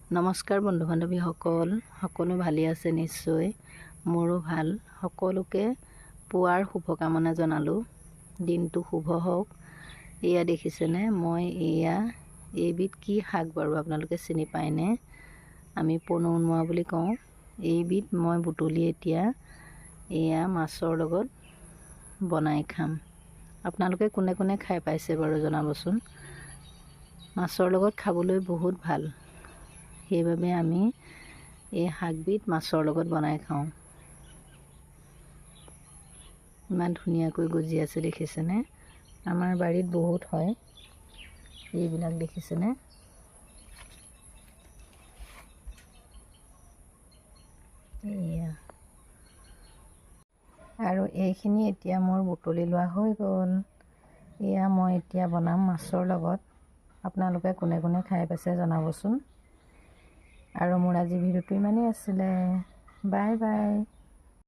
নমস্কাৰ বন্ধু বান্ধৱীসকল, সকলো ভালেই আছে নিশ্চয়। মোৰো ভাল। সকলোকে পুৱাৰ শুভকামনা জনালোঁ। দিনটো শুভ হওক। এয়া দেখিছেনে, মই এইবিধ কি শাক বাৰু আপোনালোকে চিনি পায়নে? আমি পনৌনোৱা বুলি কওঁ। এইবিধ মই বুটলি এতিয়া এয়া মাছৰ লগত বনাই খাম। আপোনালোকে কোনে কোনে খাই পাইছে বাৰু জনাবচোন। মাছৰ লগত খাবলৈ বহুত ভাল, সেইবাবে আমি এই শাকবিধ মাছৰ লগত বনাই খাওঁ। ইমান ধুনীয়াকৈ গজি আছে দেখিছেনে? আমাৰ বাৰীত বহুত হয় এইবিলাক, দেখিছেনে? এয়া আৰু এইখিনি এতিয়া মোৰ বুটলি লোৱা হৈ গ'ল। এয়া মই এতিয়া বনাম মাছৰ লগত। আপোনালোকে কোনে কোনে খাই পাইছে জনাবচোন। আৰু মোৰ আজি ভিডিঅ'টো ইমানেই আছিলে। Bye bye.